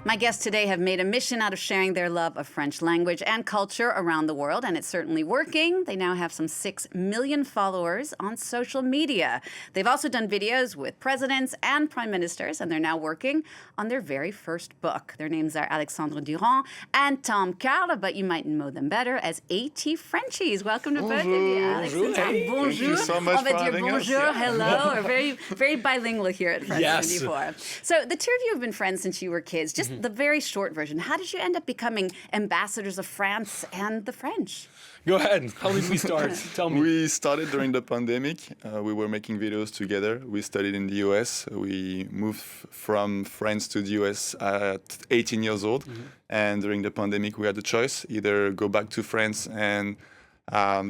My guests today have made a mission out of sharing their love of French language and culture around the world, and it's certainly working. They now have some 6 million followers on social media. They've also done videos with presidents and prime ministers, and they're now working on their very first book. Their names are Alexandre Durand and Tom Carle, but you might know them better as AT Frenchies. Welcome to both of you, Alex and Tom. Hey, bonjour. thank you so much for having us. Bonjour, Yeah. hello. We're very, very bilingual here at French Yes. 24. So the two of you have been friends since you were kids. Just the very short version. How did you end up becoming ambassadors of France and the French? Go ahead. How did we start? Tell me. We started during the pandemic. We were making videos together. We studied in the US. We moved from France to the US at 18 years old. And during the pandemic, we had a choice, either go back to France and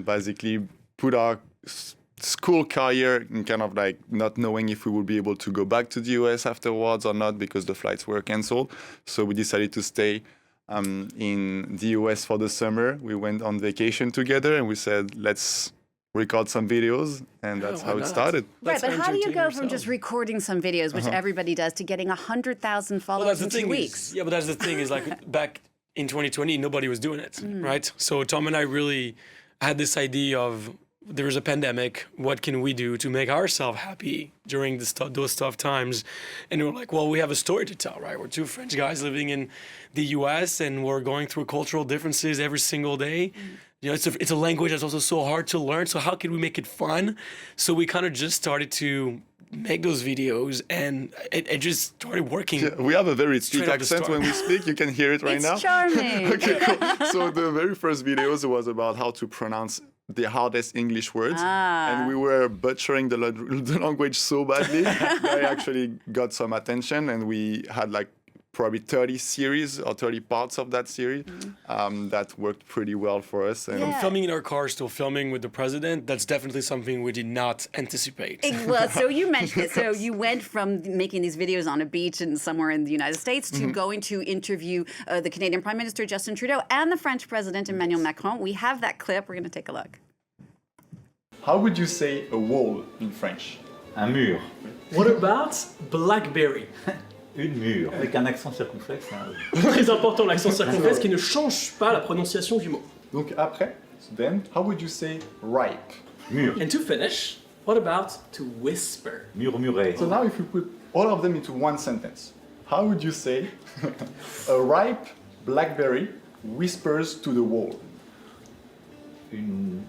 basically put our school career in kind of like not knowing if we would be able to go back to the US afterwards or not because the flights were canceled. So we decided to stay in the US for the summer. We went on vacation together and we said, let's record some videos. And that's how it started. Right, Let's but how do you entertain go from yourself. just recording some videos, which everybody does, to getting 100,000 followers in 2 weeks? But that's the thing is like back in 2020, nobody was doing it, right? So Tom and I really had this idea of there was a pandemic. What can we do to make ourselves happy during those tough times? And we're like, well, we have a story to tell, right? We're two French guys living in the US and we're going through cultural differences every single day. You know, it's a language that's also so hard to learn. So how can we make it fun? So we kind of just started to make those videos and it just started working. Yeah, we have a very street Straight off the accent start. when we speak. You can hear it right now. It's charming. Okay, cool. So the very first videos was about how to pronounce the hardest English words. And we were butchering the language so badly that I actually got some attention. And we had like probably 30 series or 30 parts of that series that worked pretty well for us. And Yeah. Filming in our cars to filming with the president, that's definitely something we did not anticipate. Well, so you mentioned it. So you went from making these videos on a beach and somewhere in the United States to going to interview the Canadian Prime Minister Justin Trudeau and the French President Emmanuel Macron. We have that clip. We're going to take a look. how would you say a wall in French? Un mur. What about Blackberry? Une mur. Avec un accent circonflexe. Hein. Très important, l'accent circonflexe qui ne change pas la prononciation du mot. Donc après, then, how would you say ripe? Mur. And to finish, what about to whisper? Murmurer. So now if you put all of them into one sentence, how would you say a ripe blackberry whispers to the wall? Une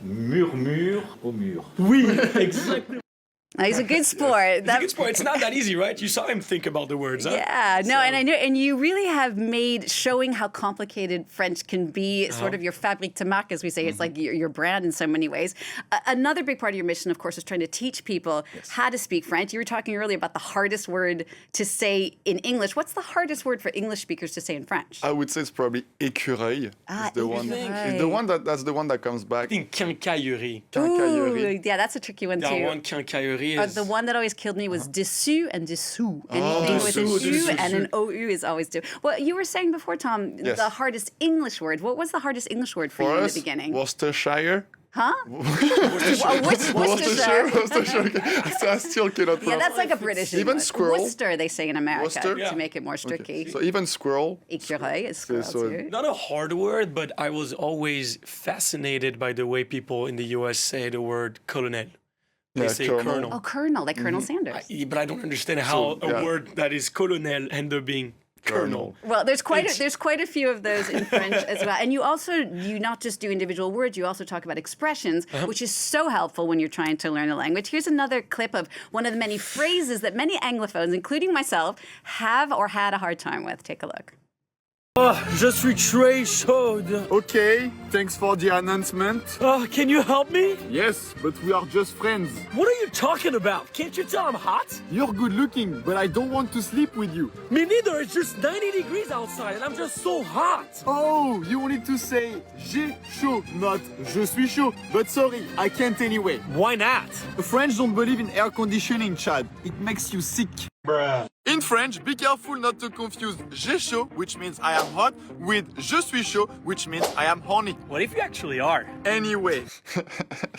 murmure au mur. Oui, exactly. He's a good sport. It's a good sport. It's not that easy, right? You saw him think about the words, huh? Yeah, no, So- and I know, and you really have made showing how complicated French can be sort of your fabrique de marque, as we say. It's like your brand in so many ways. Another big part of your mission, of course, is trying to teach people how to speak French. You were talking earlier about the hardest word to say in English. What's the hardest word for English speakers to say in French? I would say it's probably écureuil. Ah, It's the one. écureuil. It's the one that's the one that comes back. I think quincaillerie. Quincaillerie. Ooh, yeah, that's a tricky one That too. one, quincaillerie, is... The one that always killed me was dessous and dessous. Anything with a dessous, shoe dessous. and an OU is always do. Well, you were saying before, Tom, Yes. the hardest English word. What was the hardest English word for you For in us, the beginning? Worcestershire. Huh? Worcestershire. Worcestershire. So I still cannot Yeah, pronounce. that's like a British Even English. squirrel. Worcester, they say in America, Worcester? to Yeah. make it more tricky. So even squirrel. Écureuil is squirrel So- too. Not a hard word, but I was always fascinated by the way people in the US say the word colonel. They Yeah, say colonel. colonel. Oh, Colonel, like Colonel Sanders. But I don't understand how So, yeah. a word that is colonel ends up being colonel. Well, there's quite a few of those in French as well. And you not just do individual words, you also talk about expressions, which is so helpful when you're trying to learn a language. Here's another clip of one of the many phrases that many Anglophones, including myself, have or had a hard time with. Take a look. Je suis très chaude. Okay, thanks for the announcement. Can you help me? Yes, but we are just friends. What are you talking about? Can't you tell I'm hot? You're good looking, but I don't want to sleep with you. Me neither. It's just 90 degrees outside and I'm just so hot. Oh, you wanted to say j'ai chaud, not je suis chaud. But sorry, I can't anyway. Why not? The French don't believe in air conditioning, Chad. It makes you sick. In French, be careful not to confuse j'ai chaud, which means I am hot, with je suis chaud, which means I am horny. What if you actually are? Anyway,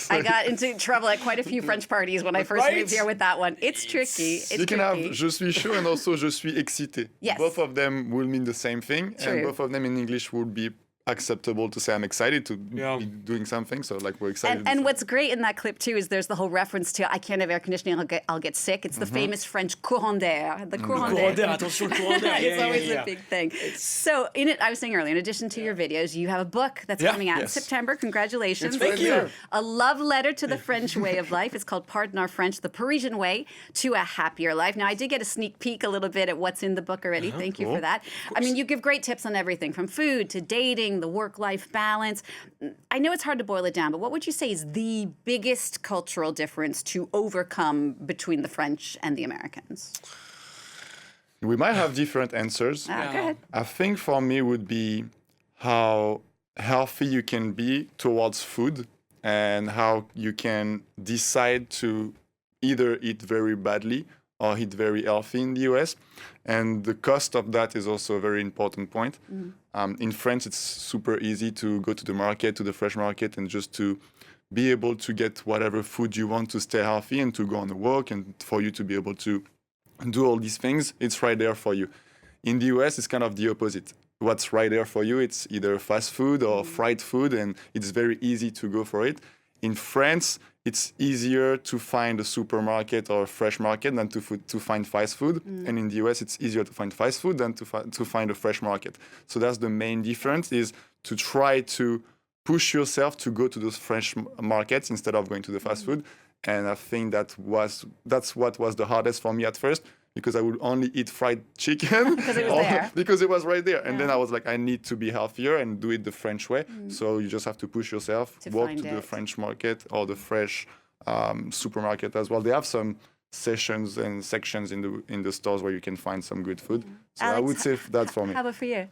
I got into trouble at quite a few French parties when I first Right? moved here with that one. It's tricky. It's You can tricky. have je suis chaud and also je suis excité. Yes. Both of them will mean the same thing, True. and both of them in English would be acceptable to say I'm excited to Yeah. be doing something. So like we're excited. And what's great in that clip too is there's the whole reference to I can't have air conditioning, I'll get sick. It's the famous French courant d'air. The courant Courant d'air. d'air, attention, courant d'air. It's Yeah, always yeah, a big thing. So in it, I was saying earlier, in addition to your videos, you have a book that's Yeah. coming out in Yes. September. Congratulations. Thank It's you. A love letter to the French way of life. It's called Pardon Our French, the Parisian Way to a Happier Life. Now, I did get a sneak peek a little bit at what's in the book already. Thank you for that. I mean, you give great tips on everything from food to dating, the work-life balance. I know it's hard to boil it down, but what would you say is the biggest cultural difference to overcome between the French and the Americans? We might have different answers. Go ahead. I think for me would be how healthy you can be towards food and how you can decide to either eat very badly or eat very healthy in the US. And the cost of that is also a very important point. In France, it's super easy to go to the market, to the fresh market, and just to be able to get whatever food you want to stay healthy and to go on a walk and for you to be able to do all these things. It's right there for you. In the US, it's kind of the opposite. What's right there for you, it's either fast food or fried food, and it's very easy to go for it. In France, it's easier to find a supermarket or a fresh market than to find fast food. And in the US, it's easier to find fast food than to find a fresh market. So that's the main difference, is to try to push yourself to go to those fresh markets instead of going to the fast food. And I think that's what was the hardest for me at first, because I would only eat fried chicken Because it was there. because it was right there. And then I was like, I need to be healthier and do it the French way. So you just have to push yourself, walk find to the it. French market or the fresh supermarket as well. They have some sessions and sections in the stores where you can find some good food. So I Alex, would say that's for me. How about for you?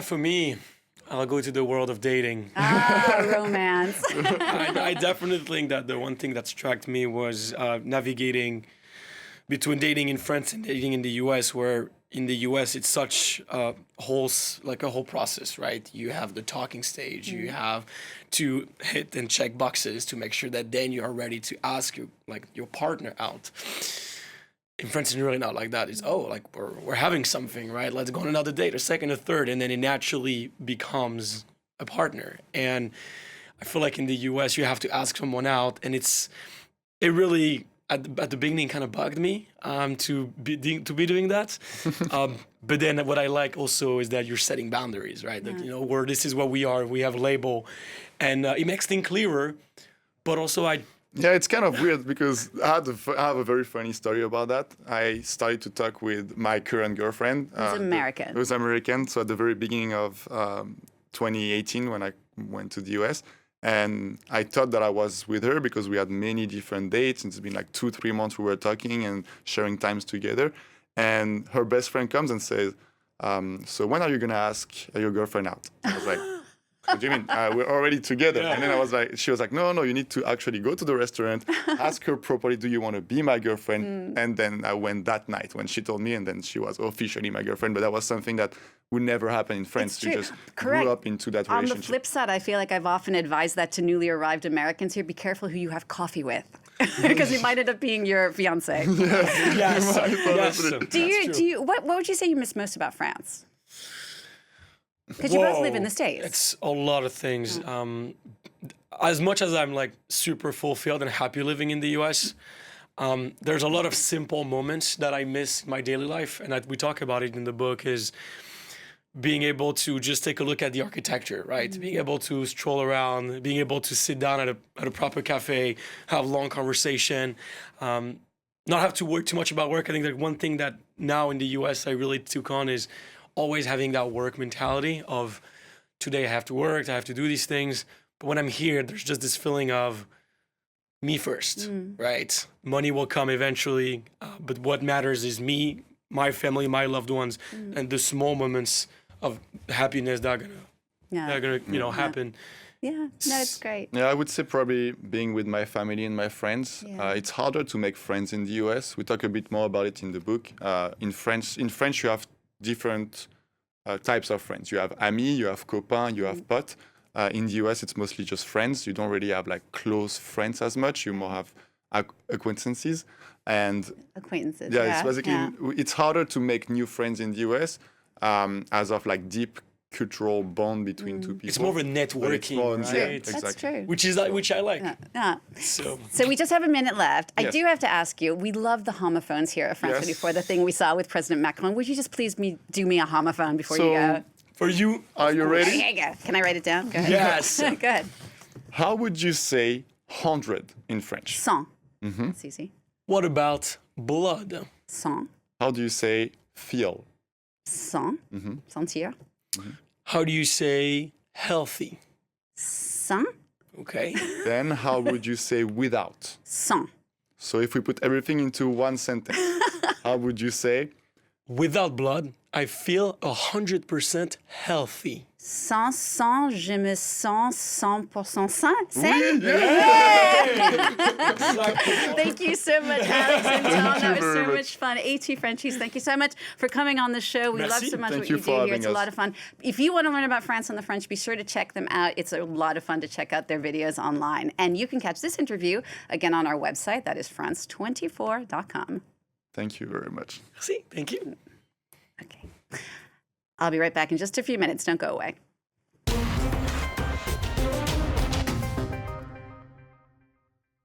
For me, I'll go to the world of dating. Romance. I definitely think that the one thing that struck me was navigating between dating in France and dating in the US, where in the US it's such a whole process, right? You have the talking stage, you have to hit and check boxes to make sure that then you are ready to ask your partner out. In France, it's really not like that. It's we're having something, right? Let's go on another date, a second, a third, and then it naturally becomes a partner. And I feel like in the US, you have to ask someone out, and it really at the beginning kind of bugged me to be doing that. But then what I like also is that you're setting boundaries, right? Like, where this is what we are, we have a label, and it makes things clearer. But also Yeah, it's kind of weird because I have a very funny story about that. I started to talk with my current girlfriend. Who's American. Who's American. So at the very beginning of 2018, when I went to the US, and I thought that I was with her because we had many different dates. It's been like 2-3 months we were talking and sharing times together. And her best friend comes and says, so when are you going to ask your girlfriend out? I was like, what do you mean? We're already together. And then she was like, no, you need to actually go to the restaurant, ask her properly, do you want to be my girlfriend? And then I went that night when she told me, and then she was officially my girlfriend. But that was something that would never happen in France. You just grew up into that On relationship. the flip side, I feel like I've often advised that to newly arrived Americans here, be careful who you have coffee with. Because it might end up being your fiance. yes. Do you what would you say you miss most about France? Because you both live in the States. It's a lot of things. As much as I'm like super fulfilled and happy living in the US, there's a lot of simple moments that I miss in my daily life. And we talk about it in the book, is being able to just take a look at the architecture, right? Being able to stroll around, being able to sit down at a proper cafe, have long conversation, not have to worry too much about work. I think that one thing that now in the US I really took on is always having that work mentality of today I have to work, I have to do these things. But when I'm here, there's just this feeling of me first, right? Money will come eventually, but what matters is me, my family, my loved ones, and the small moments of happiness that are gonna happen. Yeah, no, it's great. Yeah, I would say probably being with my family and my friends. Yeah. It's harder to make friends in the US. We talk a bit more about it in the book. In French, you have different types of friends. You have amis, you have copains, you have potes. In the US, it's mostly just friends. You don't really have like close friends as much. You more have acquaintances. And Acquaintances. yeah, it's basically it's harder to make new friends in the US as of like deep cultural bond between two people. It's more of a But it's networking, more- right? yeah, That's exactly. true. Which I like. Yeah. So So we just have a minute left. I Yes. do have to ask you, we love the homophones here at France Yes. 24, the thing we saw with President Macron. Would you just please do me a homophone before you So- go? for you, Are you ready? There you go. Can I write it down? Go ahead. Yes. Go ahead. How would you say 100 in French? 100. That's easy. what about blood? 100. How do you say feel? 100. Sentir. How do you say healthy? 100. Okay. Then how would you say without? 100. So if we put everything into one sentence, how would you say Without blood, I feel 100% healthy. Sans sang, je me sens 100% sain. Thank you so much, Alex and Tom. That was very so much. much fun. AT Frenchies, thank you so much for coming on the show. We love Merci. so much Thank what you you for do here. having It's a us. lot of fun. If you want to learn about France and the French, be sure to check them out. It's a lot of fun to check out their videos online. And you can catch this interview again on our website. That is France24.com. thank you very much? Merci. Thank you. Okay. I'll be right back in just a few minutes. Don't go away.